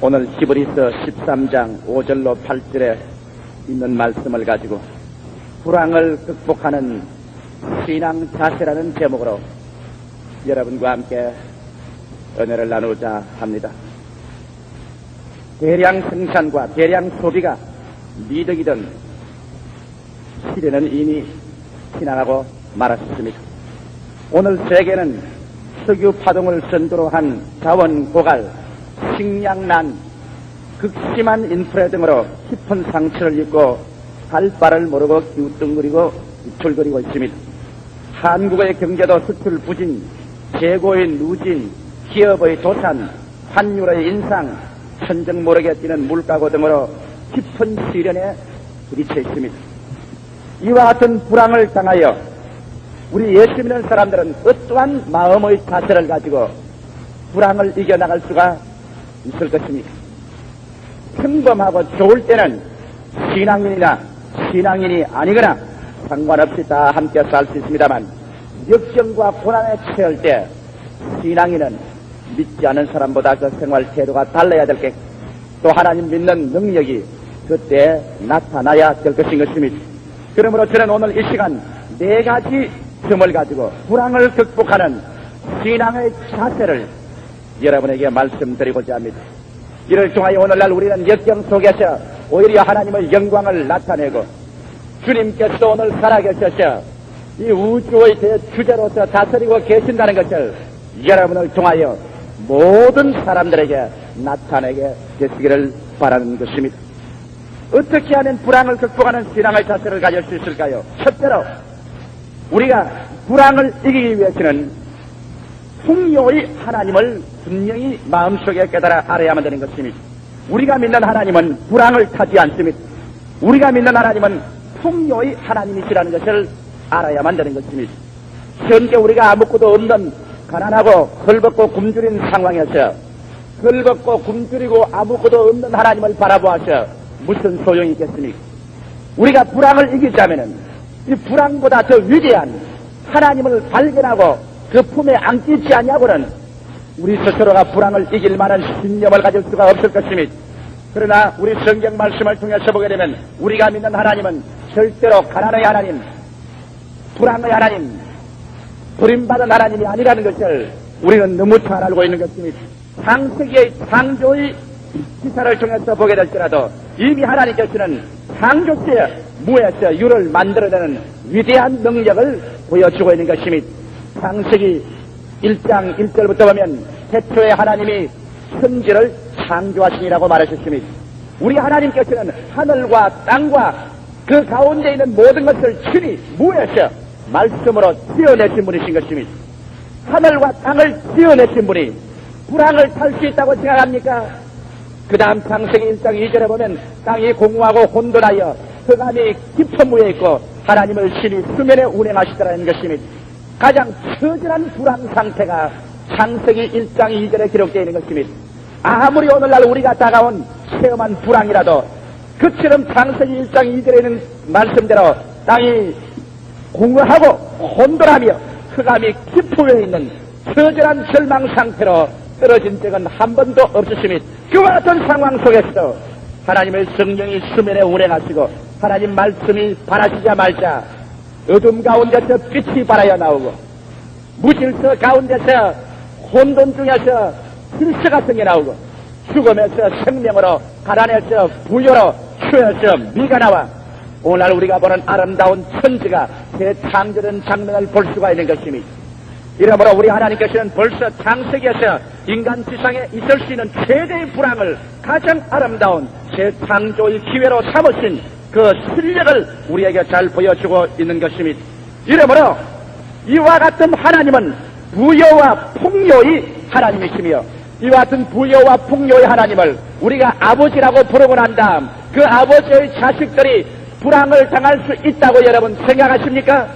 오늘 히브리서 13장 5절로 8절에 있는 말씀을 가지고 불황을 극복하는 신앙 자세라는 제목으로 여러분과 함께 은혜를 나누자 합니다. 대량 생산과 대량 소비가 미덕이든 시대는 이미 지나가고 말았습니다. 오늘 세계는 석유 파동을 선두로 한 자원 고갈, 식량난, 극심한 인플레 등으로 깊은 상처를 입고 갈 바를 모르고 기우뚱거리고 우쭐거리고 있습니다. 한국의 경제도 수출 부진, 재고의 누진, 기업의 도산, 환율의 인상, 천정 모르게 뛰는 물가고 등으로 깊은 시련에 부딪혀 있습니다. 이와 같은 불황을 당하여 우리 예수 믿는 사람들은 어떠한 마음의 자세를 가지고 불황을 이겨나갈 수가 있을 것입니다. 평범하고 좋을 때는 신앙인이나 신앙인이 아니거나 상관없이 다 함께 살 수 있습니다만 역경과 고난에 처할 때 신앙인은 믿지 않은 사람보다 그 생활 태도가 달라야 될 게 또 하나님 믿는 능력이 그때 나타나야 될 것인 것입니다. 그러므로 저는 오늘 이 시간 4가지 점을 가지고 불황을 극복하는 신앙의 자세를 여러분에게 말씀드리고자 합니다. 이를 통하여 오늘날 우리는 역경 속에서 오히려 하나님의 영광을 나타내고 주님께서 오늘 살아계셔서 이 우주의 대주자로서 다스리고 계신다는 것을 여러분을 통하여 모든 사람들에게 나타내게 되시기를 바라는 것입니다. 어떻게 하면 불황을 극복하는 신앙의 자세를 가질 수 있을까요? 첫째로 우리가 불황을 이기기 위해서는 풍요의 하나님을 분명히 마음속에 깨달아 알아야만 되는 것입니다. 우리가 믿는 하나님은 불황을 타지 않습니다. 우리가 믿는 하나님은 풍요의 하나님이시라는 것을 알아야만 되는 것입니다. 현재 우리가 아무것도 없는 가난하고 헐벗고 굶주린 상황에서 헐벗고 굶주리고 아무것도 없는 하나님을 바라보아서 무슨 소용이 있겠습니까? 우리가 불황을 이기자면은 이 불황보다 더 위대한 하나님을 발견하고 그 품에 안기지 않냐고는 우리 스스로가 불황을 이길 만한 신념을 가질 수가 없을 것입니다. 그러나 우리 성경 말씀을 통해서 보게 되면 우리가 믿는 하나님은 절대로 가난의 하나님, 불황의 하나님, 버림받은 하나님이 아니라는 것을 우리는 너무 잘 알고 있는 것입니다. 창세기의 창조의 기사를 통해서 보게 될지라도 이미 하나님께서는 창조때 무에서 유를 만들어내는 위대한 능력을 보여주고 있는 것입니다. 창세기 1장 1절부터 보면 태초에 하나님이 천지를 창조하시니라고 말하셨습니다. 우리 하나님께서는 하늘과 땅과 그 가운데 있는 모든 것을 친히 무에서 말씀으로 지어내신 분이신 것입니다. 하늘과 땅을 지어내신 분이 불황을 탈 수 있다고 생각합니까? 그 다음 창세기 1장 2절에 보면 땅이 공허하고 혼돈하여 흑암이 깊은 무에 있고 하나님을 신이 수면에 운행하시더라는 것입니다. 가장 처절한 불황 상태가 창세기 1장 2절에 기록되어 있는 것입니다. 아무리 오늘날 우리가 다가온 체험한 불황이라도 그처럼 창세기 1장 2절에 있는 말씀대로 땅이 공허하고 혼돈하며 흑암이 깊은 위에 있는 처절한 절망 상태로 떨어진 적은 한 번도 없으십니다. 그와 같은 상황 속에서 하나님의 성령이 수면에 운행하시고 하나님 말씀이 바라시자마자 어둠 가운데서 빛이 발하여 나오고 무질서 가운데서 혼돈 중에서 질서가 생겨 나오고 죽음에서 생명으로 가난에서 부여로 추에서 미가 나와 오늘 우리가 보는 아름다운 천지가 대창조된 장면을 볼 수가 있는 것입니다. 이러므로 우리 하나님께서는 벌써 창세기에서 인간 지상에 있을 수 있는 최대의 불황을 가장 아름다운 재창조의 기회로 삼으신 그 실력을 우리에게 잘 보여주고 있는 것입니다. 이러므로 이와 같은 하나님은 부여와 풍요의 하나님이시며 이와 같은 부여와 풍요의 하나님을 우리가 아버지라고 부르고 난 다음 그 아버지의 자식들이 불황을 당할 수 있다고 여러분 생각하십니까?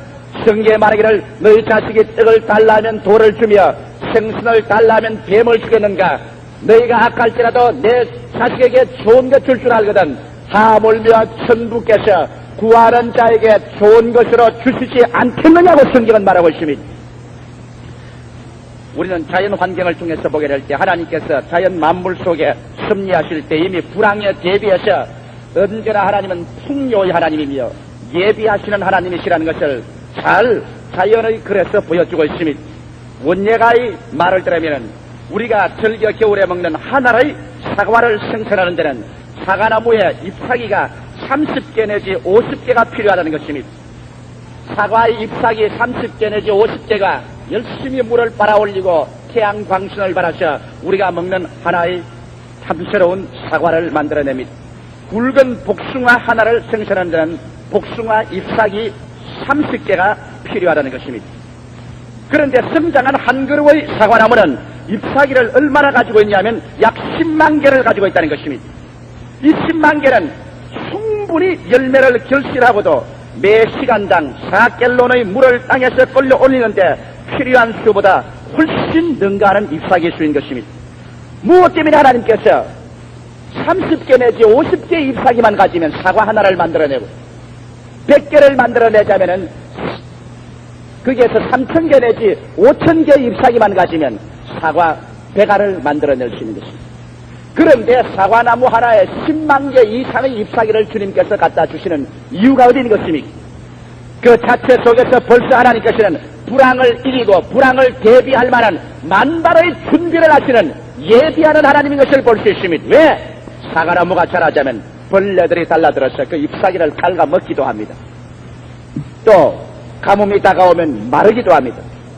성경에 말하기를 너희 자식이 떡을 달라면 돌을 주며 생선을 달라면 뱀을 주겠는가? 너희가 악할지라도 내 자식에게 좋은 것 줄 줄 알거든 하물며 천부께서 구하는 자에게 좋은 것으로 주시지 않겠느냐고 성경은 말하고 있습니다. 우리는 자연 환경을 통해서 보게 될 때 하나님께서 자연 만물 속에 섭리하실 때 이미 불황에 대비해서 언제나 하나님은 풍요의 하나님이며 예비하시는 하나님이시라는 것을 잘 자연의 글에서 보여주고 있습니다. 원예가의 말을 들으면 우리가 즐겨 겨울에 먹는 하나의 사과를 생산하는 데는 사과나무의 잎사귀가 30개 내지 50개가 필요하다는 것입니다. 사과의 잎사귀 30개 내지 50개가 열심히 물을 빨아올리고 태양 광선을 받아서 우리가 먹는 하나의 탐스러운 사과를 만들어냅니다. 굵은 복숭아 하나를 생산하는 데는 복숭아 잎사귀 30개가 필요하다는 것입니다. 그런데 성장한 한 그루의 사과나무는 잎사귀를 얼마나 가지고 있냐면 약 10만 개를 가지고 있다는 것입니다. 이 10만 개는 충분히 열매를 결실하고도 매 시간당 4갤론의 물을 땅에서 끌려 올리는데 필요한 수보다 훨씬 능가하는 잎사귀 수인 것입니다. 무엇 때문에 하나님께서 30개 내지 50개 잎사귀만 가지면 사과 하나를 만들어내고 100개를 만들어내자면은 거기에서 3,000개 내지 5,000개 잎사귀만 가지면 사과 100알을 만들어낼 수 있는 것입니다. 그런데 사과나무 하나에 10만 개 이상의 잎사귀를 주님께서 갖다 주시는 이유가 어디 있는 것입니까? 그 자체 속에서 벌써 하나님께서는 불황을 이기고 불황을 대비할 만한 만발의 준비를 하시는 예비하는 하나님인 것을 볼 수 있습니다. 왜? 사과나무가 자라자면 벌레들이 달라들어서 그 잎사귀를 갉아 먹기도 합니다. 또 가뭄이 다가오면 마르기도 합니다.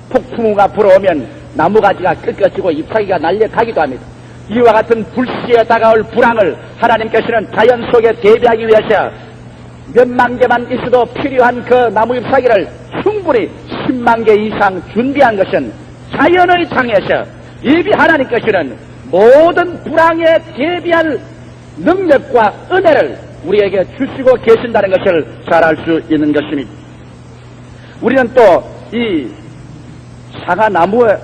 폭풍우가 불어오면 나무가지가 꺾여지고 잎사귀가 날려가기도 합니다. 이와 같은 불시에 다가올 불황을 하나님께서는 자연 속에 대비하기 위해서 몇만 개만 있어도 필요한 그 나무 잎사귀를 충분히 10만 개 이상 준비한 것은 자연의 장에서 이미 하나님께서는 모든 불황에 대비할 능력과 은혜를 우리에게 주시고 계신다는 것을 잘 알 수 있는 것입니다. 우리는 또 이 사과나무에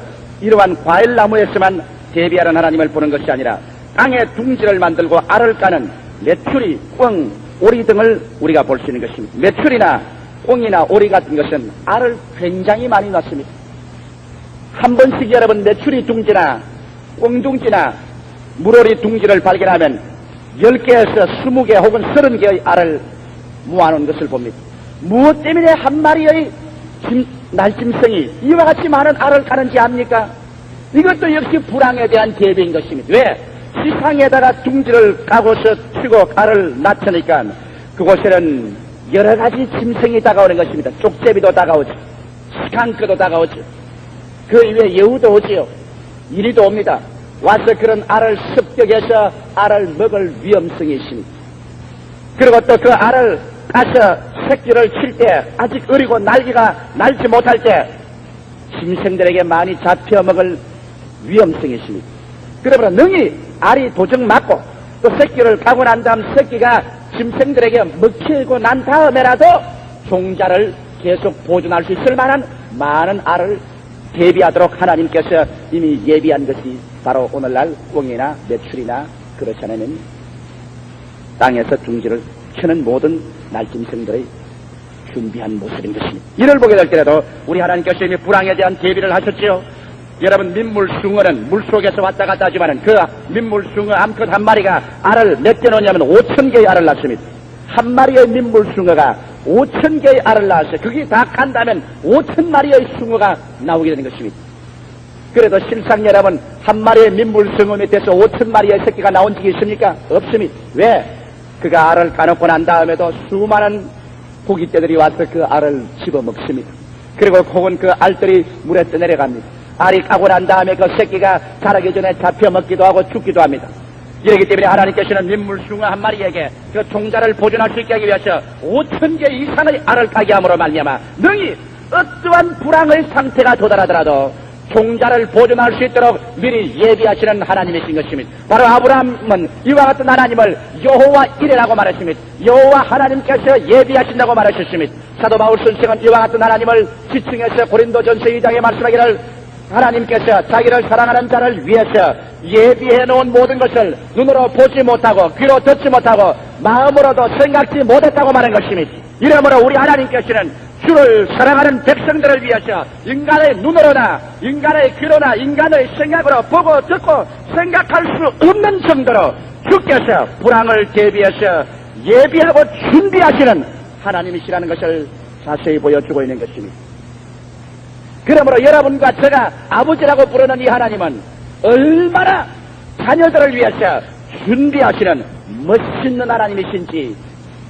이러한 과일나무에서만 대비하는 하나님을 보는 것이 아니라 땅에 둥지를 만들고 알을 까는 메추리, 꿩, 오리 등을 우리가 볼 수 있는 것입니다. 메추리나 꿩이나 오리 같은 것은 알을 굉장히 많이 낳습니다. 한 번씩 여러분 메추리 둥지나 꿩둥지나 물오리 둥지를 발견하면 10개에서 20개 혹은 30개의 알을 모아놓은 것을 봅니다. 무엇 때문에 한 마리의 날짐승이 이와 같이 많은 알을 까는지 압니까? 이것도 역시 불황에 대한 대비인 것입니다. 왜? 지상에다가 둥지를 까고서 치고 알을 낳으니까 그곳에는 여러 가지 짐승이 다가오는 것입니다. 쪽제비도 다가오죠. 스칸크도 다가오죠. 그 이외에 여우도 오지요. 이리도 옵니다. 와서 그런 알을 습격해서 알을 먹을 위험성이 있습니다. 그리고 또 그 알을 까서 새끼를 칠 때 아직 어리고 날개가 날지 못할 때 짐승들에게 많이 잡혀 먹을 위험성이 있습니다. 그러므로 능히 알이 도적 맞고 또 새끼를 까고 난 다음 새끼가 짐승들에게 먹히고 난 다음에라도 종자를 계속 보존할 수 있을 만한 많은 알을 대비하도록 하나님께서 이미 예비한 것이 바로 오늘날 꿩이나 메추리나 그렇지 않으면 땅에서 둥지를 치는 모든 날짐승들의 준비한 모습인 것입니다. 이를 보게 될 때라도 우리 하나님께서 이미 불황에 대한 대비를 하셨지요. 여러분 민물숭어는 물속에서 왔다 갔다 하지만은 그 민물숭어 암컷 한 마리가 알을 몇 개 놓냐면 5,000개의 알을 낳습니다. 한 마리의 민물숭어가 5,000개의 알을 낳아서 그게 다 간다면 5,000마리의 숭어가 나오게 되는 것입니다. 그래도 실상 여러분 한 마리의 민물숭어 밑에서 5,000마리의 새끼가 나온 적이 있습니까? 없습니다. 왜? 그가 알을 까놓고 난 다음에도 수많은 고깃대들이 와서 그 알을 집어먹습니다. 그리고 혹은 그 알들이 물에 떠내려갑니다. 알이 까고 난 다음에 그 새끼가 자라기 전에 잡혀먹기도 하고 죽기도 합니다. 이러기 때문에 하나님께서는 민물숭어 한 마리에게 그 종자를 보존할 수 있게 하기 위해서 5,000개 이상의 알을 까게 함으로 말미암아 능히 어떠한 불황의 상태가 도달하더라도 종자를 보존할 수 있도록 미리 예비하시는 하나님이신 것입니다. 바로 아브라함은 이와 같은 하나님을 여호와 이레라고 말했습니다. 여호와 하나님께서 예비하신다고 말하셨습니다. 사도 바울 선생은 이와 같은 하나님을 지칭해서 고린도전서 2장에 말씀하기를 하나님께서 자기를 사랑하는 자를 위해서 예비해 놓은 모든 것을 눈으로 보지 못하고 귀로 듣지 못하고 마음으로도 생각지 못했다고 말한 것입니다. 이러므로 우리 하나님께서는 주를 사랑하는 백성들을 위해서 인간의 눈으로나 인간의 귀로나 인간의 생각으로 보고 듣고 생각할 수 없는 정도로 주께서 불황을 대비해서 예비하고 준비하시는 하나님이시라는 것을 자세히 보여주고 있는 것입니다. 그러므로 여러분과 제가 아버지라고 부르는 이 하나님은 얼마나 자녀들을 위해서 준비하시는 멋있는 하나님이신지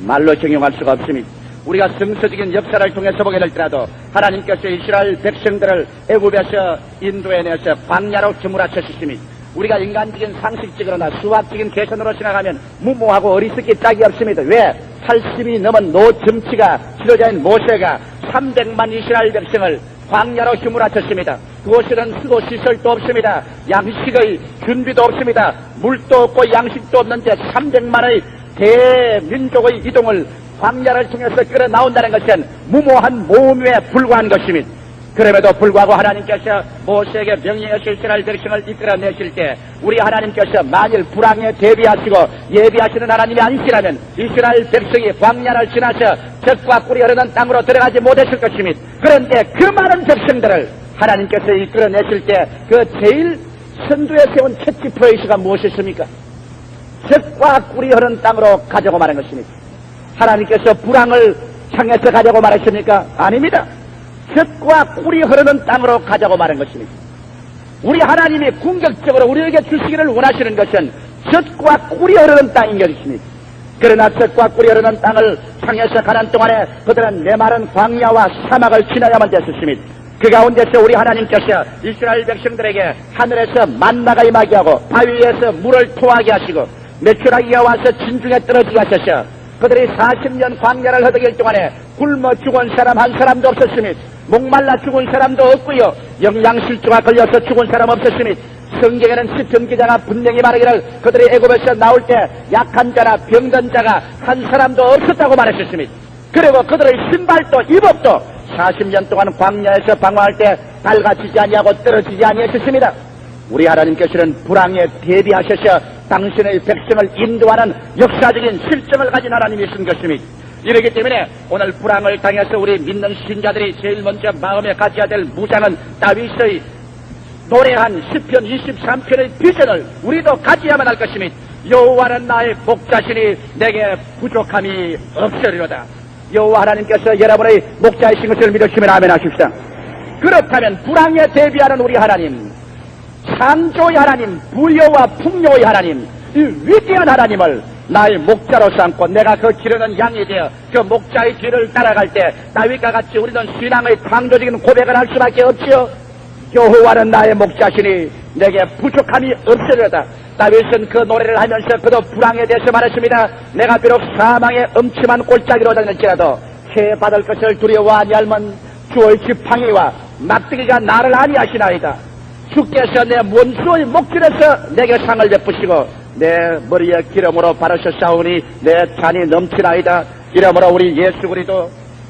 말로 정용할 수가 없습니다. 우리가 성서적인 역사를 통해서 보게 될지라도 하나님께서 이스라엘 백성들을 애굽에서 인도해내서 광야로 주물하셨습니다. 우리가 인간적인 상식적으로나 수학적인 계산으로 생각하면 무모하고 어리석기 짝이 없습니다. 왜? 80이 넘은 노점치가 지도자인 모세가 300만 이스라엘 백성을 광야로 휴무라쳤습니다. 그곳에는 수도 시설도 없습니다. 양식의 준비도 없습니다. 물도 없고 양식도 없는데 300만의 대민족의 이동을 광야를 통해서 끌어 나온다는 것은 무모한 모험에 불과한 것입니다. 그럼에도 불구하고 하나님께서 모세에게 명령하실 이스라엘 백성을 이끌어내실 때 우리 하나님께서 만일 불황에 대비하시고 예비하시는 하나님이 아니시라면 이스라엘 백성이 광야를 지나서 젖과 꿀이 흐르는 땅으로 들어가지 못했을 것입니다. 그런데 그 많은 백성들을 하나님께서 이끌어내실 때 그 제일 선두에 세운 캐치프레이즈가 무엇이었습니까? 젖과 꿀이 흐르는 땅으로 가자고 말한 것입니다. 하나님께서 불황을 향해서 가자고 말하십니까? 아닙니다. 젖과 꿀이 흐르는 땅으로 가자고 말한 것입니다. 우리 하나님이 궁극적으로 우리에게 주시기를 원하시는 것은 젖과 꿀이 흐르는 땅인 것입니다. 그러나 젖과 꿀이 흐르는 땅을 향해서 가는 동안에 그들은 메마른 광야와 사막을 지나야만 됐었습니다. 그 가운데서 우리 하나님께서 이스라엘 백성들에게 하늘에서 만나가 임하게 하고 바위에서 물을 토하게 하시고 메추라기가 와서 진중에 떨어지게 하셔서 그들이 40년 광야를 허덕일 동안에 굶어 죽은 사람 한 사람도 없었습니다. 목말라 죽은 사람도 없고요. 영양실조가 걸려서 죽은 사람 없었습니다. 성경에는 시편 기자가 분명히 말하기를 그들이 애굽에서 나올 때 약한 자나 병든 자가 한 사람도 없었다고 말했었습니다. 그리고 그들의 신발도 이복도 40년 동안 광야에서 방황할 때 밝아지지 아니하고 떨어지지 아니했습니다. 우리 하나님께서는 불황에 대비하셔서 당신의 백성을 인도하는 역사적인 실정을 가진 하나님이신 것입니다. 이렇기 때문에 오늘 불황을 당해서 우리 믿는 신자들이 제일 먼저 마음에 가져야 될 무장은 다윗의 노래한 시편 23편의 비전을 우리도 가져야만 할 것입니다. 여호와는 나의 목자시니 내게 부족함이 없으리로다. 여호와 하나님께서 여러분의 목자이신 것을 믿으시면 아멘 하십시오. 그렇다면 불황에 대비하는 우리 하나님, 창조의 하나님, 부여와 풍요의 하나님, 이 위대한 하나님을 나의 목자로 삼고 내가 그 기르는 양이 되어 그 목자의 뒤를 따라갈 때 다윗과 같이 우리는 신앙의 창조적인 고백을 할 수밖에 없지요. 여호와는 나의 목자시니 내게 부족함이 없으리로다. 다윗은 그 노래를 하면서 그도 불황에 대해서 말했습니다. 내가 비록 사망의 음침한 골짜기로 다닐지라도 해 받을 것을 두려워하니 알면 주의 지팡이와 막대기가 나를 아니하시나이다. 주께서 내 원수의 목줄에서 내게 상을 베푸시고 내 머리에 기름으로 바르셨사오니 내 잔이 넘치나이다. 이러므로 우리 예수 그리스도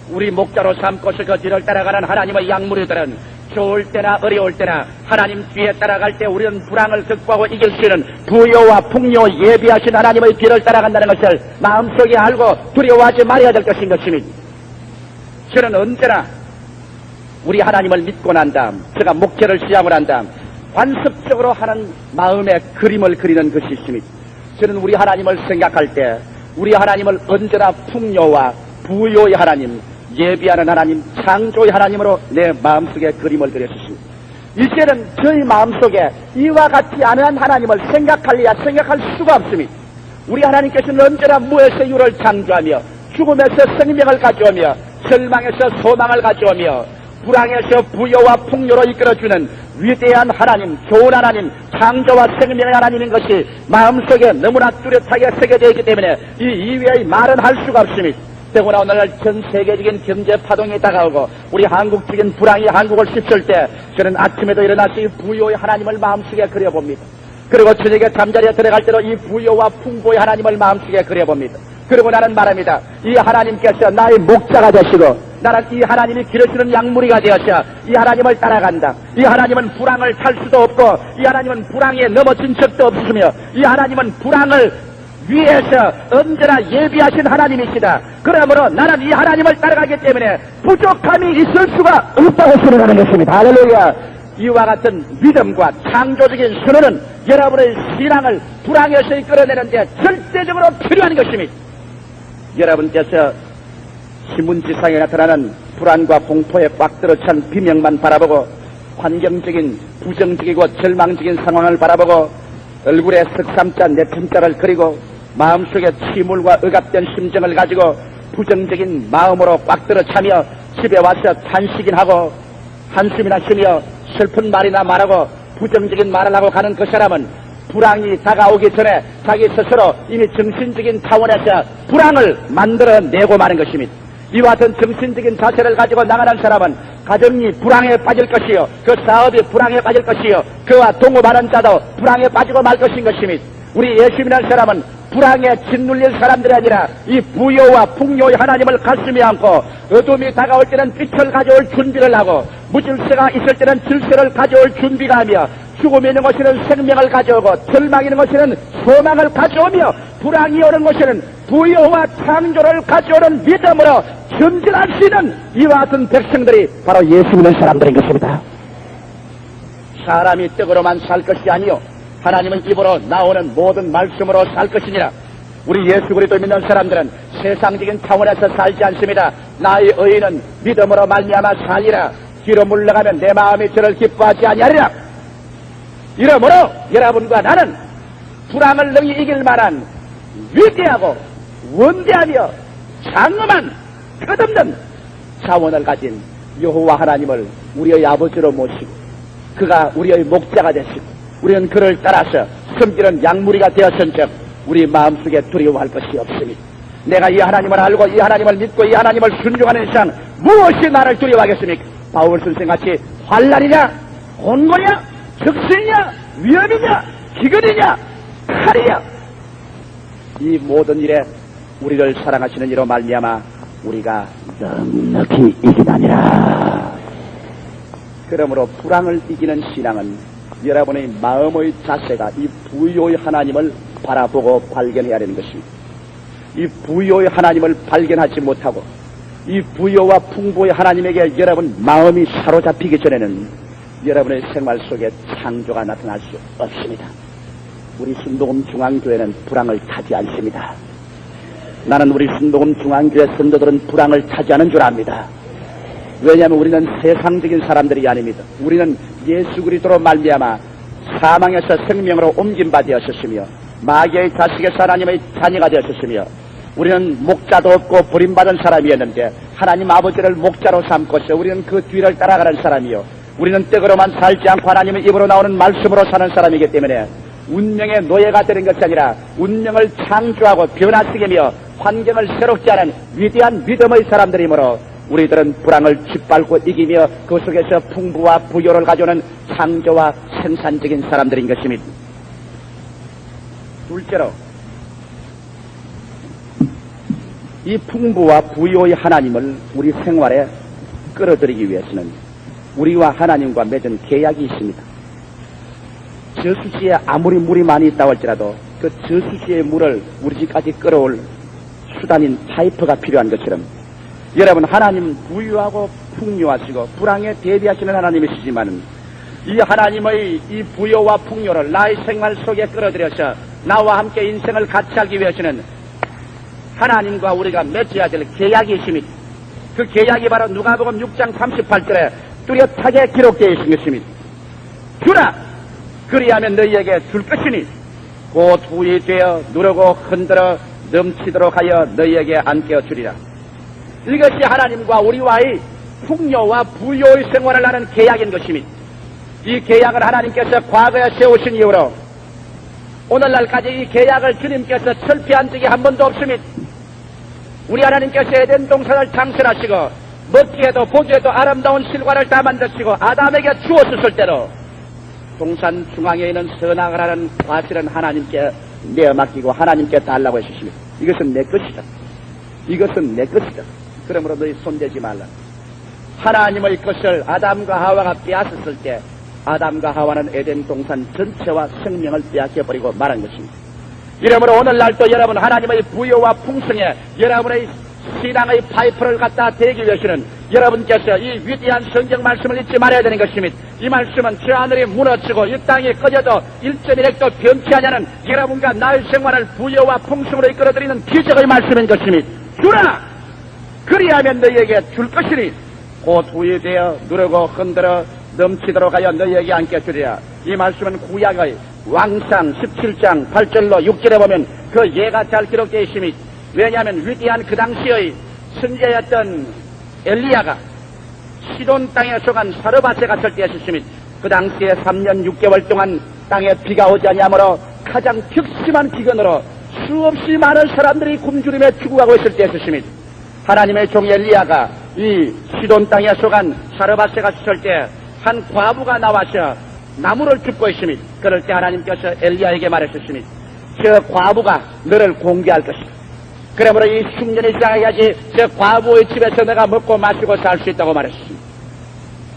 우리 목자로 삼고서 그 뒤를 따라가는 하나님의 양무리들은 좋을 때나 어려울 때나 하나님 뒤에 따라갈 때 우리는 불황을 극복하고 이길 수 있는 부여와 풍요 예비하신 하나님의 뒤를 따라간다는 것을 마음속에 알고 두려워하지 말아야 될 것인 것입니다. 저는 언제나 우리 하나님을 믿고 난 다음 제가 목회를 시작을 한 다음 관습적으로 하는 마음의 그림을 그리는 것이 있습니다. 저는 우리 하나님을 생각할 때 우리 하나님을 언제나 풍요와 부요의 하나님, 예비하는 하나님, 창조의 하나님으로 내 마음속에 그림을 그렸습니다. 이제는 저희 마음속에 이와 같지 않은 하나님을 생각할래야 생각할 수가 없습니다. 우리 하나님께서는 언제나 무에서 유를 창조하며 죽음에서 생명을 가져오며 절망에서 소망을 가져오며 불황에서 부여와 풍요로 이끌어주는 위대한 하나님, 좋은 하나님, 창조와 생명의 하나님인 것이 마음속에 너무나 뚜렷하게 새겨져 있기 때문에 이 이외의 말은 할 수가 없습니다. 더구나 오늘날 전 세계적인 경제 파동이 다가오고 우리 한국적인 불황이 한국을 휩쓸 때 저는 아침에도 일어나서 이 부요의 하나님을 마음속에 그려봅니다. 그리고 저녁에 잠자리에 들어갈 때도 이 부요와 풍부의 하나님을 마음속에 그려봅니다. 그리고 나는 말합니다. 이 하나님께서 나의 목자가 되시고 나는 이 하나님이 기르시는 양무리가 되어서 이 하나님을 따라간다. 이 하나님은 불황을 탈 수도 없고 이 하나님은 불황에 넘어진 적도 없으며 이 하나님은 불황을 위에서 언제나 예비하신 하나님이시다. 그러므로 나는 이 하나님을 따라가기 때문에 부족함이 있을 수가 없다고 선언하는 것입니다. 할렐루야. 이와 같은 믿음과 창조적인 선언은 여러분의 신앙을 불황에서 끌어내는데 절대적으로 필요한 것입니다. 여러분께서 신문지상에 나타나는 불안과 공포에 꽉 들어찬 비명만 바라보고 환경적인 부정적이고 절망적인 상황을 바라보고 얼굴에 석삼자 내편자를 그리고 마음속에 침울과 억압된 심정을 가지고 부정적인 마음으로 꽉 들어차며 집에 와서 탄식이나 하고 한숨이나 쉬며 슬픈 말이나 말하고 부정적인 말을 하고 가는 그 사람은 불황이 다가오기 전에 자기 스스로 이미 정신적인 차원에서 불황을 만들어내고 마는 것입니다. 이와 같은 정신적인 자세를 가지고 나가는 사람은 가정이 불황에 빠질 것이요, 그 사업이 불황에 빠질 것이요, 그와 동업하는 자도 불황에 빠지고 말 것인 것입니다. 우리 예수 믿는 사람은 불황에 짓눌릴 사람들이 아니라 이 부요와 풍요의 하나님을 가슴에 안고 어둠이 다가올 때는 빛을 가져올 준비를 하고 무질서가 있을 때는 질서를 가져올 준비가 하며 죽음이 있는 곳에는 생명을 가져오고 절망이 있는 곳에는 소망을 가져오며 불황이 오는 곳에는 부요와 창조를 가져오는 믿음으로 전진할 수 있는 이와 같은 백성들이 바로 예수 믿는 사람들인 것입니다. 사람이 떡으로만 살 것이 아니요 하나님은 입으로 나오는 모든 말씀으로 살 것이니라. 우리 예수 그리스도 믿는 사람들은 세상적인 차원에서 살지 않습니다. 나의 의인은 믿음으로 말미암아 살리라. 뒤로 물러가면 내 마음이 저를 기뻐하지 아니하리라. 이러므로 여러분과 나는 불황을 능히 이길 만한 위대하고 원대하며 장엄한 끝없는 자원을 가진 여호와 하나님을 우리의 아버지로 모시고 그가 우리의 목자가 되시고 우리는 그를 따라서 섬기는 양무리가 되었은즉 우리 마음속에 두려워할 것이 없습니다. 내가 이 하나님을 알고 이 하나님을 믿고 이 하나님을 순종하는 이상 무엇이 나를 두려워하겠습니까? 바울 선생같이 환난이냐 곤고냐 적신이냐 위험이냐 기근이냐 칼이냐 이 모든 일에 우리를 사랑하시는 이로 말미암아 우리가 넉넉히 이기나니라. 그러므로 불황을 이기는 신앙은 여러분의 마음의 자세가 이 부요의 하나님을 바라보고 발견해야 되는 것입니다. 이 부요의 하나님을 발견하지 못하고 이 부요와 풍부의 하나님에게 여러분 마음이 사로잡히기 전에는 여러분의 생활 속에 창조가 나타날 수 없습니다. 우리 순복음 중앙교회는 불황을 타지 않습니다. 나는 우리 순복음 중앙교회 선도들은 불황을 타지 않은 줄 압니다. 왜냐하면 우리는 세상적인 사람들이 아닙니다. 우리는 예수 그리스도로 말미암아 사망에서 생명으로 옮긴 바 되었으며 마귀의 자식에서 하나님의 자녀가 되었으며 우리는 목자도 없고 버림받은 사람이었는데 하나님 아버지를 목자로 삼고서 우리는 그 뒤를 따라가는 사람이요 우리는 떡으로만 살지 않고 하나님의 입으로 나오는 말씀으로 사는 사람이기 때문에 운명의 노예가 되는 것이 아니라 운명을 창조하고 변화시키며 환경을 새롭게 하는 위대한 믿음의 사람들이므로 우리들은 불황을 짓밟고 이기며 그 속에서 풍부와 부요를 가져오는 창조와 생산적인 사람들인 것입니다. 둘째로 이 풍부와 부요의 하나님을 우리 생활에 끌어들이기 위해서는 우리와 하나님과 맺은 계약이 있습니다. 저수지에 아무리 물이 많이 있다고 할지라도 그 저수지의 물을 우리 집까지 끌어올 수단인 파이프가 필요한 것처럼 여러분 하나님은 부유하고 풍요하시고 불황에 대비하시는 하나님이시지만 이 하나님의 이 부요와 풍요를 나의 생활 속에 끌어들여서 나와 함께 인생을 같이 하기 위해서는 하나님과 우리가 맺어야 될 계약이 있습니다. 그 계약이 바로 누가복음 6장 38절에 뚜렷하게 기록되어 있는 것입니다. 주라 그리하면 너희에게 줄 것이니 곧 후이 되어 누르고 흔들어 넘치도록 하여 너희에게 안겨 주리라. 이것이 하나님과 우리와의 풍요와 부요의 생활을 하는 계약인 것입니다. 이 계약을 하나님께서 과거에 세우신 이후로 오늘날까지 이 계약을 주님께서 철폐한 적이 한 번도 없습니다. 우리 하나님께서 에덴 동산을 창설하시고 먹기에도 보기에도 아름다운 실과를 다 만드시고 아담에게 주었을 때로 동산 중앙에 있는 선악을 하는 과실은 하나님께 내어맡기고 하나님께 달라고 해주십니다. 이것은 내 것이다. 이것은 내 것이다. 그러므로 너희 손대지 말라. 하나님의 것을 아담과 하와가 빼앗았을 때 아담과 하와는 에덴 동산 전체와 생명을 빼앗겨버리고 말한 것입니다. 이러므로 오늘날도 여러분 하나님의 부여와 풍성에 여러분의 신앙의 파이프를 갖다 대기 위해서는 여러분께서 이 위대한 성경 말씀을 잊지 말아야 되는 것입니다. 이 말씀은 저 하늘이 무너지고 이 땅이 꺼져도 1.1핵도 변치 않냐는 여러분과 나의 생활을 부여와 풍성으로 이끌어드리는 기적의 말씀인 것입니다. 주라! 그리하면 너희에게 줄 것이니 곧 후에 되어 누르고 흔들어 넘치도록 하여 너희에게 안겨 주리라. 이 말씀은 구약의 왕상 17장 8절로 6절에 보면 그 예가 잘 기록되어 있습니다. 왜냐하면 위대한 그 당시의 선지자였던 엘리야가 시돈 땅에 속한 사르밧에 갔을 때였습니다. 그 당시에 3년 6개월 동안 땅에 비가 오지 아니하므로 가장 격심한 기근으로 수없이 많은 사람들이 굶주림에 죽어가고 있을 때였습니다. 하나님의 종 엘리야가 이 시돈 땅에 속한 사르밧에 갔을 때 한 과부가 나와서 나무를 줍고 있습니다. 그럴 때 하나님께서 엘리야에게 말하셨습니다. 저 과부가 너를 공개할 것이다. 그러므로 이 흉년이 시작해야지 저 과부의 집에서 내가 먹고 마시고 살 수 있다고 말했습니다.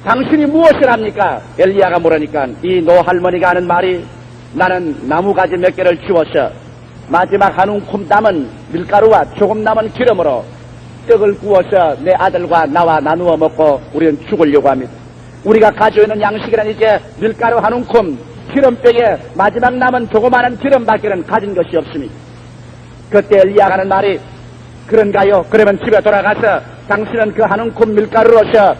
당신이 무엇을 합니까? 엘리야가 물으니까 이 노할머니가 하는 말이 나는 나무가지 몇 개를 주워서 마지막 한 움큼 남은 밀가루와 조금 남은 기름으로 떡을 구워서 내 아들과 나와 나누어 먹고 우리는 죽으려고 합니다. 우리가 가지고 있는 양식이란 이제 밀가루 한 움큼 기름병에 마지막 남은 조그마한 기름밖에는 가진 것이 없습니다. 그때 엘리야가 하는 말이 그런가요? 그러면 집에 돌아가서 당신은 그 한 움큼 밀가루로서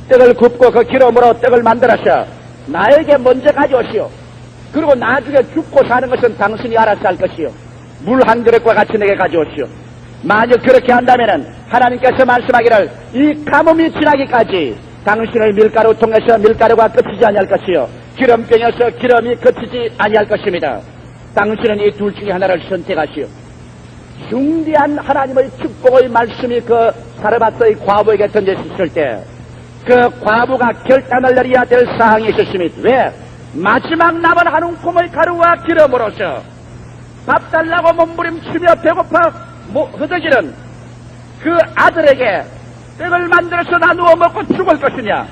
떡을 굽고 그 기름으로 떡을 만들어서 나에게 먼저 가져오시오. 그리고 나중에 죽고 사는 것은 당신이 알아서 할 것이요. 물 한 그릇과 같이 내게 가져오시오. 만약 그렇게 한다면은 하나님께서 말씀하기를 이 가뭄이 지나기까지 당신의 밀가루 통해서 밀가루가 끝이지 아니할 것이요. 기름병에서 기름이 끝이지 아니할 것입니다. 당신은 이 둘 중에 하나를 선택하시오. 중대한 하나님의 축복의 말씀이 그 사르밧의 과부에게 던져졌을 때 그 과부가 결단을 내려야 될 사항이 있었습니다. 왜? 마지막 남은 한 움큼의 가루와 기름으로서 밥 달라고 몸부림치며 배고파 허덕이는 그 아들에게 떡을 만들어서 나누어 먹고 죽을 것이냐?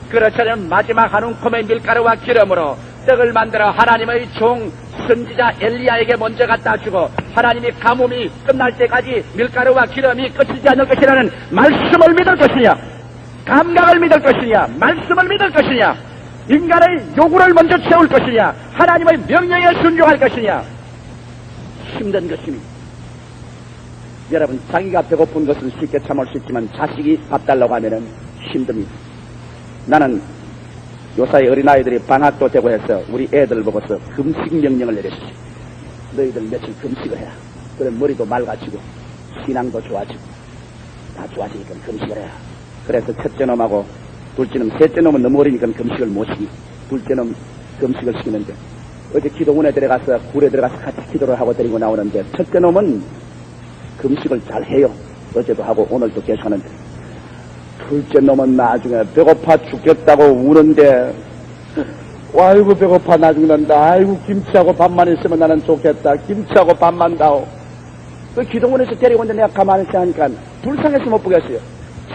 그렇다면 마지막 한 움큼의 밀가루와 기름으로 떡을 만들어 하나님의 종 선지자 엘리야에게 먼저 갖다 주고 하나님이 가뭄이 끝날 때까지 밀가루와 기름이 끝이지 않을 것이라는 말씀을 믿을 것이냐? 감각을 믿을 것이냐? 말씀을 믿을 것이냐? 인간의 요구를 먼저 채울 것이냐? 하나님의 명령에 순종할 것이냐? 힘든 것입니다. 여러분, 자기가 배고픈 것은 쉽게 참을 수 있지만 자식이 밥 달라고 하면은 힘듭니다. 나는 요사이 어린아이들이 방학도 되고 해서 우리 애들 보고서 금식 명령을 내렸어요. 너희들 며칠 금식을 해라. 그럼 머리도 맑아지고 신앙도 좋아지고 다 좋아지니까 금식을 해라. 그래서 첫째 놈하고 둘째 놈, 셋째 놈은 너무 어리니까 금식을 못 시키. 둘째 놈 금식을 시키는데 어제 기도원에 들어가서 굴에 들어가서 같이 기도를 하고 데리고 나오는데 첫째 놈은 금식을 잘 해요. 어제도 하고 오늘도 계속 하는데 둘째 놈은 나중에 배고파 죽겠다고 우는데 아이고 배고파 나 죽는다. 아이고 김치하고 밥만 있으면 나는 좋겠다. 김치하고 밥만 다오. 그 기도원에서 데리고 온데 내가 가만히 있으니까 불쌍해서 못 보겠어요.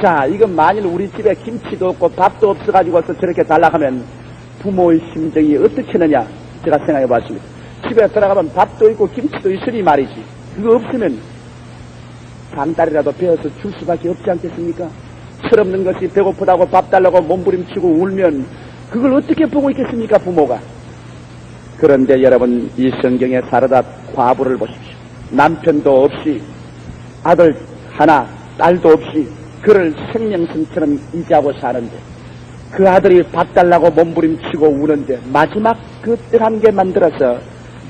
자, 이건 만일 우리 집에 김치도 없고 밥도 없어가지고서 저렇게 달라하면 부모의 심정이 어떻겠느냐 제가 생각해 봤습니다. 집에 들어가면 밥도 있고 김치도 있으니 말이지. 그거 없으면 장딸이라도 베어서 줄 수밖에 없지 않겠습니까? 철없는 것이 배고프다고 밥 달라고 몸부림치고 울면 그걸 어떻게 보고 있겠습니까, 부모가? 그런데 여러분, 이 성경의 사르밧 과부를 보십시오. 남편도 없이 아들 하나, 딸도 없이 그를 생명선처럼 이지하고 사는데 그 아들이 밥 달라고 몸부림치고 우는데 마지막 그 떡 한 개 만들어서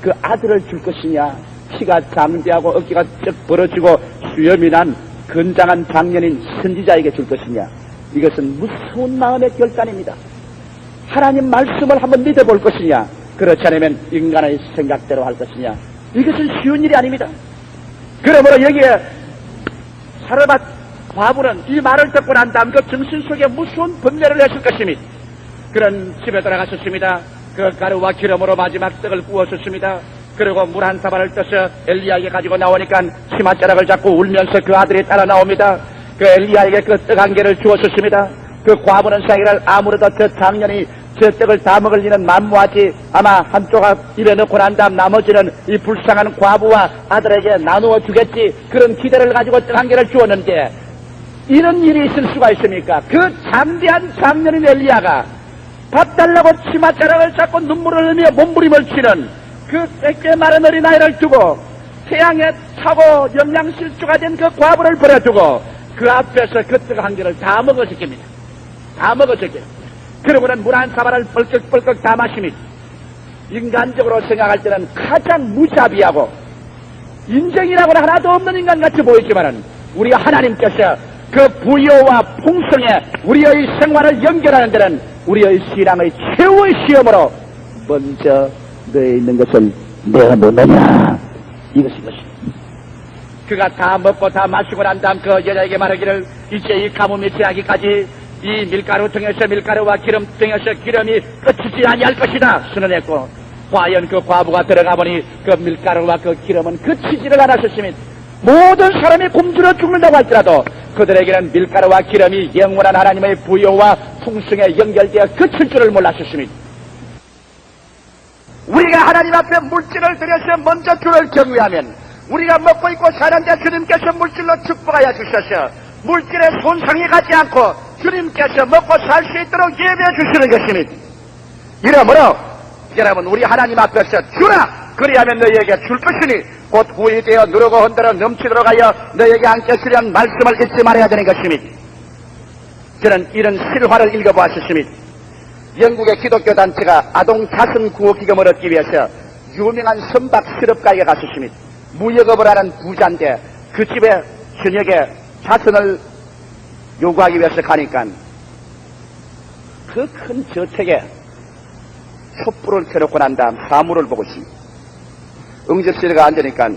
그 아들을 줄 것이냐? 피가 장대하고 어깨가 쩍 벌어지고 수염이 난 건장한 장년인 선지자에게 줄 것이냐? 이것은 무서운 마음의 결단입니다. 하나님 말씀을 한번 믿어볼 것이냐? 그렇지 않으면 인간의 생각대로 할 것이냐? 이것은 쉬운 일이 아닙니다. 그러므로 여기에 사르밧 과부는 이 말을 듣고 난 다음 그 정신 속에 무서운 번뇌를 했을 것입니다. 그런 집에 들어갔었습니다. 그 가루와 기름으로 마지막 떡을 구웠었습니다. 그리고 물 한 사발을 떠서 엘리야에게 가지고 나오니까 치맛자락을 잡고 울면서 그 아들이 따라 나옵니다. 그 엘리야에게 그 떡 한 개를 주었었습니다. 그 과부는 생각을 아무래도 저 장년이 저 떡을 다 먹을 리는 만무하지. 아마 한쪽 입에 넣고 난 다음 나머지는 이 불쌍한 과부와 아들에게 나누어 주겠지. 그런 기대를 가지고 떡 한 개를 주었는데 이런 일이 있을 수가 있습니까? 그 잠대한 장년인 엘리야가 밥 달라고 치맛자락을 잡고 눈물을 흘리며 몸부림을 치는 그 꽤 마른 어린아이를 두고 태양에 타고 영양실조가 된 그 과부를 버려두고 그 앞에서 그 떡 한 개를 다 먹어주깁니다. 다 먹어주겨. 그러고는 물 한 사발을 뻘꺽뻘꺽 다 마십니다. 인간적으로 생각할 때는 가장 무자비하고 인정이라고는 하나도 없는 인간같이 보이지만은 우리 하나님께서 그 부여와 풍성에 우리의 생활을 연결하는 데는 우리의 신앙의 최후의 시험으로 먼저 너에 있는 것을 내가 뭐느냐 이것인 것입니다. 그가 다 먹고 다 마시고 난 다음 그 여자에게 말하기를 이제 이 가뭄이 지나기까지 이 밀가루 등에서 밀가루와 기름 등에서 기름이 끝이지 아니할 것이다 선언했고 과연 그 과부가 들어가 보니 그 밀가루와 그 기름은 그치지를 않았었으니 모든 사람이 굶주려 죽는다고 할지라도 그들에게는 밀가루와 기름이 영원한 하나님의 부여와 풍성에 연결되어 그칠 줄을 몰랐었습니다. 우리가 하나님 앞에 물질을 들여서 먼저 주를 경외하면 우리가 먹고 있고 사는데 주님께서 물질로 축복하여 주셔서 물질에 손상이 가지 않고 주님께서 먹고 살 수 있도록 예배해 주시는 것입니다. 이러므로 여러분 우리 하나님 앞에서 주라 그리하면 너희에게 줄 것이니 곧 후이 되어 누르고 흔들어 넘치도록 하여 너희에게 안게 주려는 말씀을 잊지 말아야 되는 것입니다. 저는 이런 실화를 읽어보았습니다. 영국의 기독교 단체가 아동 자선 구호 기금을 얻기 위해서 유명한 선박 실업가에 갔었습니다. 무역업을 하는 부자인데 그 집에 저녁에 자선을 요구하기 위해서 가니까 그 큰 저택에 촛불을 켜놓고 난 다음 사물을 보고 있습니다. 응접실에가 앉으니까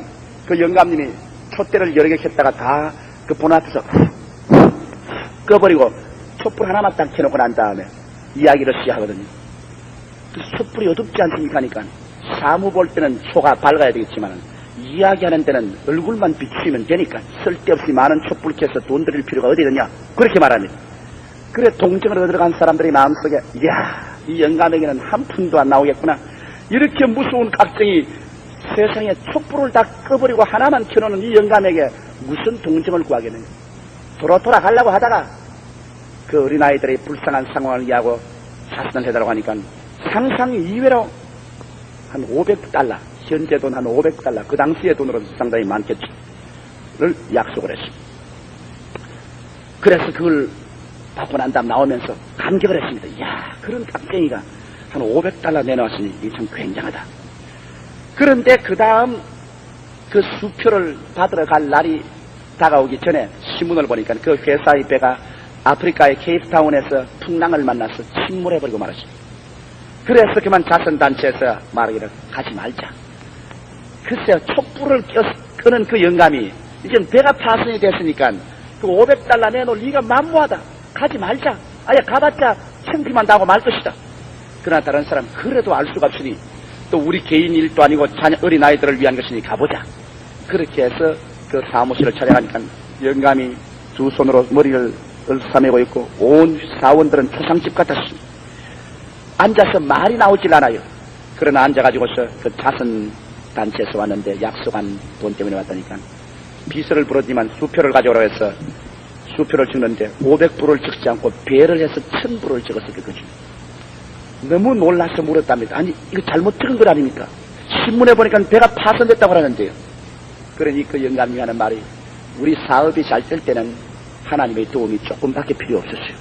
그 영감님이 촛대를 여러 개 켰다가 다 그 본 앞에서 꺼버리고 촛불 하나만 딱 켜놓고 난 다음에 이야기를 시작하거든요. 그 촛불이 어둡지 않습니까? 하니까 사무 볼 때는 초가 밝아야 되겠지만 이야기하는 데는 얼굴만 비추면 되니까 쓸데없이 많은 촛불 켜서 돈 들일 필요가 어디 있느냐 그렇게 말합니다. 그래 동정을 얻어간 사람들이 마음속에 이야 이 영감에게는 한 푼도 안 나오겠구나 이렇게 무서운 각정이 세상에 촛불을 다 꺼버리고 하나만 켜놓는 이 영감에게 무슨 동정을 구하겠느냐. 돌아가려고 하다가 그 어린아이들의 불쌍한 상황을 이해하고 자선을 해달라고 하니까 상상 이외로 한 $500 현재 돈 한 $500 그 당시의 돈으로 상당히 많겠죠 를 약속을 했습니다. 그래서 그걸 받고 난 다음 나오면서 감격을 했습니다. 이야 그런 깍쟁이가 한 $500 내놓았으니 이게 참 굉장하다. 그런데 그 다음 그 수표를 받으러 갈 날이 다가오기 전에 신문을 보니까 그 회사의 배가 아프리카의 케이프타운에서 풍랑을 만나서 침몰해버리고 말았습니다. 그래서 그만 자선단체에서 말하기를 가지 말자. 글쎄요 촛불을 끄는 그 영감이 이제 배가 파손이 됐으니까 그 $500 내놓을 리가 만무하다. 가지 말자. 아예 가봤자 창피만 당하고 말 것이다. 그러나 다른 사람 그래도 알 수가 없으니 또 우리 개인 일도 아니고 어린아이들을 위한 것이니 가보자. 그렇게 해서 그 사무실을 찾아가니까 영감이 두 손으로 머리를 을싸매고 있고 온 사원들은 초상집 같았습니다. 앉아서 말이 나오질 않아요. 그러나 앉아가지고서 그 자선단체에서 왔는데 약속한 돈 때문에 왔다니까 비서를 부르지만 수표를 가져오라고 해서 수표를 찍는데 500불을 적지 않고 배를 해서 1000불을 적었을 것입니다. 너무 놀라서 물었답니다. 아니 이거 잘못 적은 거 아닙니까? 신문에 보니까 배가 파손됐다고 하는데요. 그러니 그 영감이 하는 말이 우리 사업이 잘 될 때는 하나님의 도움이 조금밖에 필요 없었어요.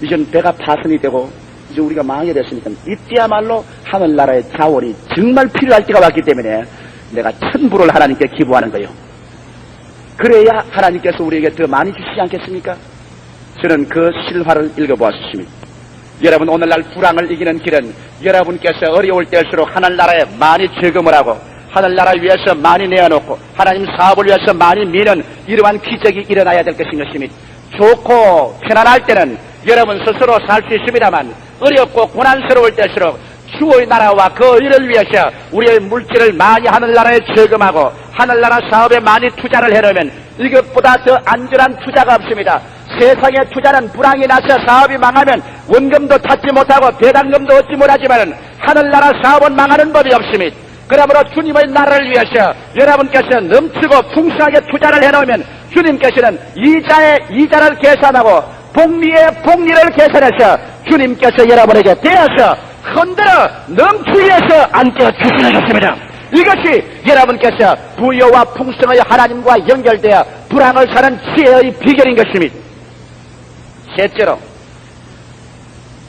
이젠 배가 파손이 되고 이제 우리가 망하게 됐으니까 이때야말로 하늘나라의 자원이 정말 필요할 때가 왔기 때문에 내가 1000불을 하나님께 기부하는 거예요. 그래야 하나님께서 우리에게 더 많이 주시지 않겠습니까? 저는 그 실화를 읽어보았습니다. 여러분 오늘날 불황을 이기는 길은 여러분께서 어려울 때일수록 하늘나라에 많이 저금을 하고 하늘나라 위해서 많이 내어놓고 하나님 사업을 위해서 많이 미는 이러한 기적이 일어나야 될 것인 것입니다. 좋고 편안할 때는 여러분 스스로 살 수 있습니다만 어렵고 고난스러울 때일수록 주의 나라와 그 일을 위해서 우리의 물질을 많이 하늘나라에 저금하고 하늘나라 사업에 많이 투자를 해놓으면 이것보다 더 안전한 투자가 없습니다. 세상에 투자는 불황이 나서 사업이 망하면 원금도 찾지 못하고 배당금도 얻지 못하지만 하늘나라 사업은 망하는 법이 없습니다. 그러므로 주님의 나라를 위해서 여러분께서 넘치고 풍성하게 투자를 해놓으면 주님께서는 이자를 계산하고 복리의 복리를 계산해서 주님께서 여러분에게 대어서 흔들어 넘치게 해서 안겨주시는 것입니다. 이것이 여러분께서 부여와 풍성의 하나님과 연결되어 불황을 사는 지혜의 비결인 것입니다. 셋째로,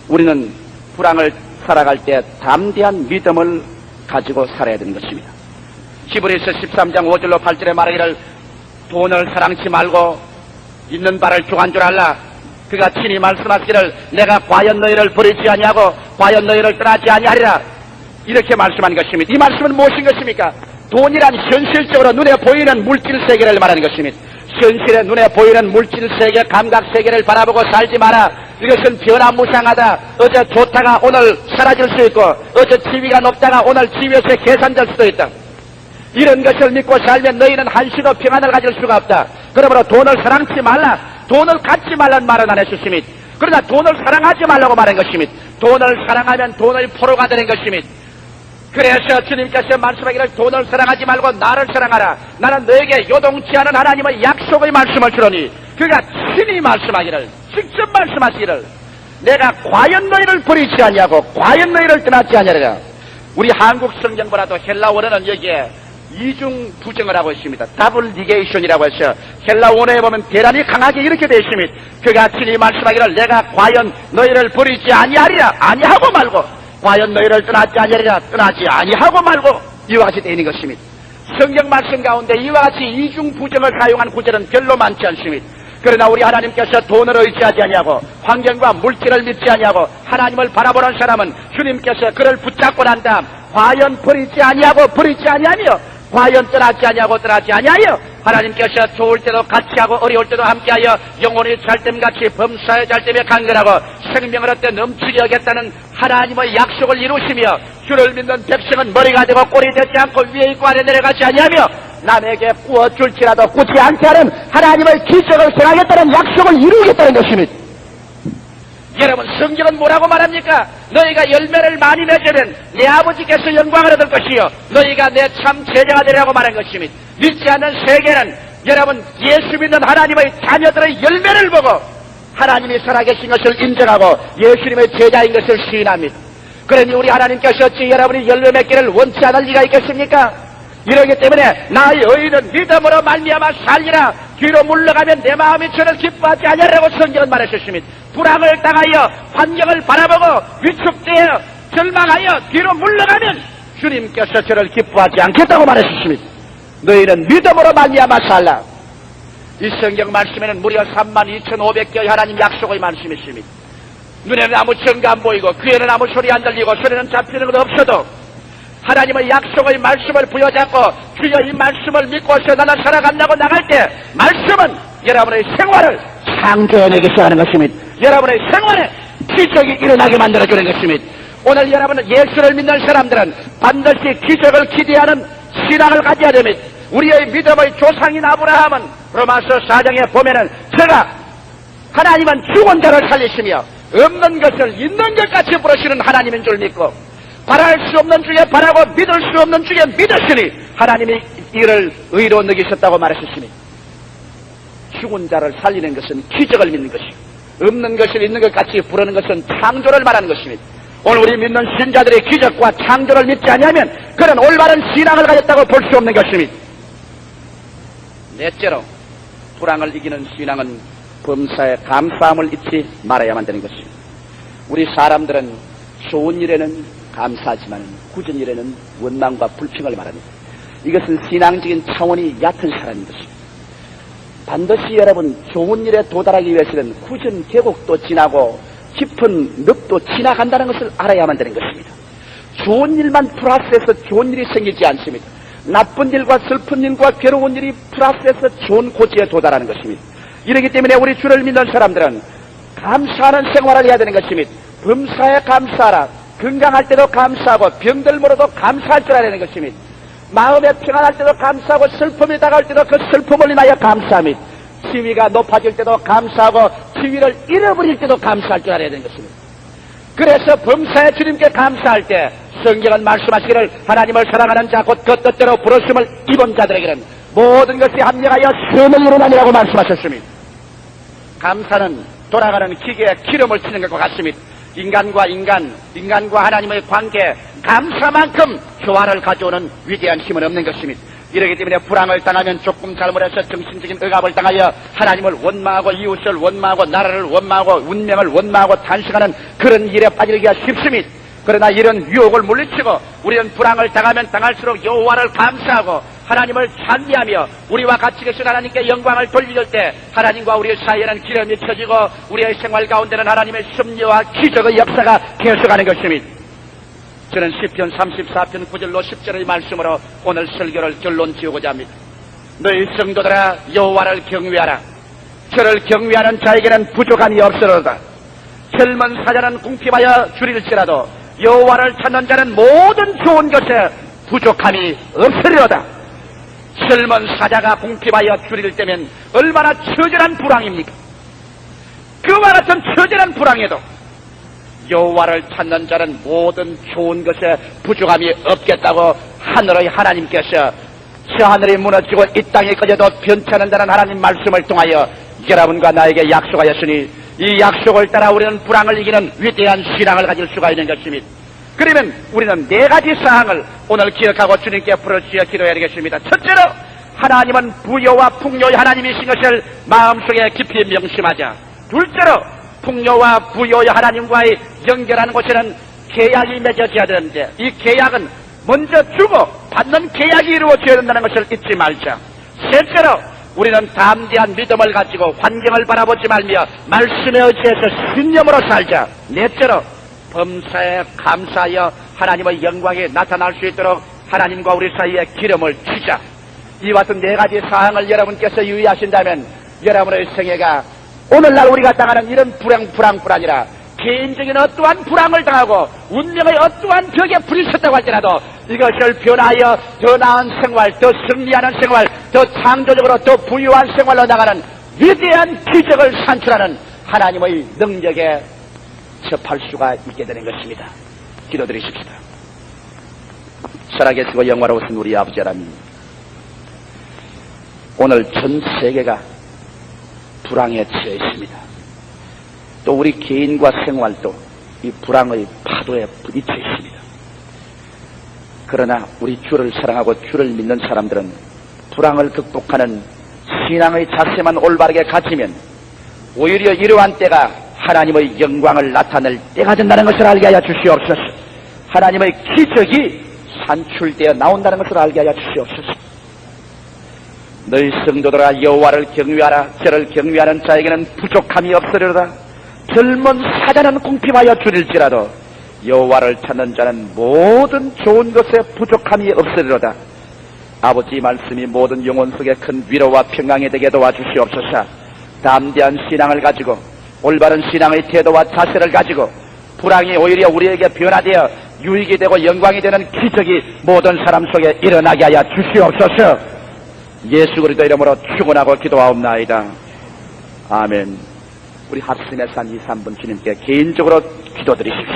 우리는 불황을 살아갈 때 담대한 믿음을 가지고 살아야 되는 것입니다. 히브리서 13장 5절로 8절에 말하기를 돈을 사랑치 말고 있는 바를 주간 줄 알라. 그가 친히 말씀하시기를 내가 과연 너희를 버리지 아니하고 과연 너희를 떠나지 아니하리라. 이렇게 말씀한 것입니다. 이 말씀은 무엇인 것입니까? 돈이란 현실적으로 눈에 보이는 물질 세계를 말하는 것입니다. 현실에 눈에 보이는 물질 세계, 감각 세계를 바라보고 살지 마라. 이것은 변화무쌍하다. 어제 좋다가 오늘 사라질 수 있고 어제 지위가 높다가 오늘 지위에서 계산될 수도 있다. 이런 것을 믿고 살면 너희는 한시도 평안을 가질 수가 없다. 그러므로 돈을 사랑치 말라. 돈을 갖지 말라는 말은 안 했습니다. 그러나 돈을 사랑하지 말라고 말한 것입니다. 돈을 사랑하면 돈의 포로가 되는 것입니다. 그래서 주님께서 말씀하기를 돈을 사랑하지 말고 나를 사랑하라. 나는 너에게 요동치 않은 하나님의 약속의 말씀을 주노니 그가 친히 말씀하기를, 직접 말씀하시기를 내가 과연 너희를 버리지 아니하고 과연 너희를 떠나지 아니하리라. 우리 한국 성경보다도 헬라어는 여기에 이중 부정을 하고 있습니다. 더블 니게이션이라고 해서 헬라 원어에 보면 대단히 강하게 이렇게 되어 있습니다. 그가 친히 말씀하기를 내가 과연 너희를 버리지 아니하리라. 아니하고 말고 과연 너희를 떠나지 아니하리라. 떠나지 아니하고 말고 이와 같이 되어 있는 것입니다. 성경 말씀 가운데 이와 같이 이중 부정을 사용한 구절은 별로 많지 않습니다. 그러나 우리 하나님께서 돈을 의지하지 아니하고 환경과 물질을 믿지 아니하고 하나님을 바라보는 사람은 주님께서 그를 붙잡고 난 다음 과연 버리지 아니하고 버리지 아니하며 과연 떠나지 아니하고 떠나지 아니하여 하나님께서 좋을 때도 같이 하고 어려울 때도 함께하여 영혼이 잘됨같이 범사에 잘됨에 강건하고 생명을 얻되 넘치게 하겠다는 하나님의 약속을 이루시며 주를 믿는 백성은 머리가 되고 꼴이 되지 않고 위에 있고 아래 내려가지 아니하며 남에게 구워줄지라도 꾸지 않게 하는 하나님의 기적을 행하겠다는 약속을 이루겠다는 것입니다. 여러분, 성경은 뭐라고 말합니까? 너희가 열매를 많이 맺으면 내 아버지께서 영광을 얻을 것이요 너희가 내 참 제자가 되라고 말한 것입니다. 믿지 않는 세계는 여러분 예수 믿는 하나님의 자녀들의 열매를 보고 하나님이 살아계신 것을 인정하고 예수님의 제자인 것을 시인합니다. 그러니 우리 하나님께서 어찌 여러분이 열매 맺기를 원치 않을 리가 있겠습니까? 이러기 때문에 나의 의인은 믿음으로 말미암아 살리라. 뒤로 물러가면 내 마음이 저를 기뻐하지 아니하라고 성경은 말하셨습니다. 불황을 당하여 환경을 바라보고 위축되어 절망하여 뒤로 물러가면 주님께서 저를 기뻐하지 않겠다고 말하셨습니다. 너희는 믿음으로 말미암아 살라. 이 성경 말씀에는 무려 32,500개의 하나님 약속의 말씀이 있습니다. 눈에는 아무 증거 안 보이고 귀에는 아무 소리 안 들리고 손에는 잡히는 것 없어도 하나님의 약속의 말씀을 부여잡고 주여 이 말씀을 믿고서 나는 살아간다고 나갈 때 말씀은 여러분의 생활을 창조해내기서 하는 것입니다. 여러분의 생활에 기적이 일어나게 만들어주는 것입니다. 오늘 여러분은 예수를 믿는 사람들은 반드시 기적을 기대하는 신앙을 가져야 됩니다. 우리의 믿음의 조상인 아브라함은 로마서 4장에 보면은 제가 하나님은 죽은 자를 살리시며 없는 것을 있는 것 같이 부르시는 하나님인 줄 믿고 바랄 수 없는 중에 바라고 믿을 수 없는 중에 믿으시니 하나님이 이를 의로 느끼셨다고 말하셨습니다. 죽은 자를 살리는 것은 기적을 믿는 것이고 없는 것을 있는 것 같이 부르는 것은 창조를 말하는 것입니다. 오늘 우리 믿는 신자들의 기적과 창조를 믿지 않으면 그런 올바른 신앙을 가졌다고 볼 수 없는 것입니다. 넷째로 불황을 이기는 신앙은 범사에 감사함을 잊지 말아야만 되는 것입니다. 우리 사람들은 좋은 일에는 감사하지만 굳은 일에는 원망과 불평을 말합니다. 이것은 신앙적인 차원이 얕은 사람인 것입니다. 반드시 여러분 좋은 일에 도달하기 위해서는 굳은 계곡도 지나고 깊은 늪도 지나간다는 것을 알아야만 되는 것입니다. 좋은 일만 플러스해서 좋은 일이 생기지 않습니다. 나쁜 일과 슬픈 일과 괴로운 일이 플러스해서 좋은 고지에 도달하는 것입니다. 이러기 때문에 우리 주를 믿는 사람들은 감사하는 생활을 해야 되는 것입니다. 범사에 감사하라. 건강할 때도 감사하고 병들 모르도 감사할 줄 알아야 되는 것입니다. 마음에 평안할 때도 감사하고 슬픔이 다가올 때도 그 슬픔을 인하여 감사합니다. 지위가 높아질 때도 감사하고 지위를 잃어버릴 때도 감사할 줄 알아야 되는 것입니다. 그래서 범사에 주님께 감사할 때 성경은 말씀하시기를 하나님을 사랑하는 자 곧 그 뜻대로 부르심을 입은 자들에게는 모든 것이 합력하여 선을 이루나니라고 말씀하셨습니다. 감사는 돌아가는 기계에 기름을 치는 것과 같습니다. 인간과 하나님의 관계, 감사만큼 조화를 가져오는 위대한 힘은 없는 것입니다. 이러기 때문에 불황을 당하면 조금 잘못해서 정신적인 억압을 당하여 하나님을 원망하고 이웃을 원망하고 나라를 원망하고 운명을 원망하고 탄식하는 그런 일에 빠지기가 쉽습니다. 그러나 이런 유혹을 물리치고 우리는 불황을 당하면 당할수록 여호와를 감사하고 하나님을 찬미하며 우리와 같이 계신 하나님께 영광을 돌릴 때 하나님과 우리의 사이에는 기름이 켜지고 우리의 생활 가운데는 하나님의 섭리와 기적의 역사가 계속하는 것입니다. 저는 시편 34편 9절로 10절의 말씀으로 오늘 설교를 결론 지우고자 합니다. 너희 성도들아 여호와를 경외하라. 저를 경외하는 자에게는 부족함이 없으리로다. 젊은 사자는 궁핍하여 줄일지라도 여호와를 찾는 자는 모든 좋은 것에 부족함이 없으리로다. 젊은 사자가 궁핍하여 줄일 때면 얼마나 처절한 불황입니까? 그와 같은 처절한 불황에도 여호와를 찾는 자는 모든 좋은 것에 부족함이 없겠다고 하늘의 하나님께서 저 하늘이 무너지고 이 땅이 꺼져도 변찮는다는 하나님 말씀을 통하여 여러분과 나에게 약속하였으니 이 약속을 따라 우리는 불황을 이기는 위대한 신앙을 가질 수가 있는 것입니다. 그러면 우리는 네 가지 사항을 오늘 기억하고 주님께 부르짖어 기도해야 되겠습니다. 첫째로 하나님은 부여와 풍요의 하나님이신 것을 마음속에 깊이 명심하자. 둘째로 풍요와 부여의 하나님과의 연결하는 곳에는 계약이 맺어져야 되는데 이 계약은 먼저 주고 받는 계약이 이루어져야 된다는 것을 잊지 말자. 셋째로 우리는 담대한 믿음을 가지고 환경을 바라보지 말며 말씀에 의지해서 신념으로 살자. 넷째로 범사에 감사하여 하나님의 영광이 나타날 수 있도록 하나님과 우리 사이에 기름을 치자. 이와 같은 네 가지 사항을 여러분께서 유의하신다면 여러분의 생애가 오늘날 우리가 당하는 이런 불황뿐 아니라 개인적인 어떠한 불황을 당하고 운명의 어떠한 벽에 부딪혔다고 할지라도 이것을 변하여 더 나은 생활, 더 승리하는 생활, 더 창조적으로 더 부유한 생활로 나가는 위대한 기적을 산출하는 하나님의 능력에 접할 수가 있게 되는 것입니다. 기도드리십시다. 살아계시고 영화로우신 우리 아버지 하나님, 오늘 전 세계가 불황에 처해 있습니다. 또 우리 개인과 생활도 이 불황의 파도에 부딪혀 있습니다. 그러나 우리 주를 사랑하고 주를 믿는 사람들은 불황을 극복하는 신앙의 자세만 올바르게 가지면 오히려 이러한 때가 하나님의 영광을 나타낼 때가 된다는 것을 알게 하여 주시옵소서. 하나님의 기적이 산출되어 나온다는 것을 알게 하여 주시옵소서. 너희 성도들아 여호와를 경외하라. 저를 경외하는 자에게는 부족함이 없으리로다. 젊은 사자는 궁핍하여 줄일지라도 여호와를 찾는 자는 모든 좋은 것에 부족함이 없으리로다. 아버지 말씀이 모든 영혼 속에 큰 위로와 평강이 되게 도와주시옵소서. 담대한 신앙을 가지고 올바른 신앙의 태도와 자세를 가지고 불황이 오히려 우리에게 변화되어 유익이 되고 영광이 되는 기적이 모든 사람 속에 일어나게 하여 주시옵소서. 예수 그리스도 이름으로 축원하고 기도하옵나이다. 아멘. 우리 합심의 산 2, 3분 주님께 개인적으로 기도드리십시오.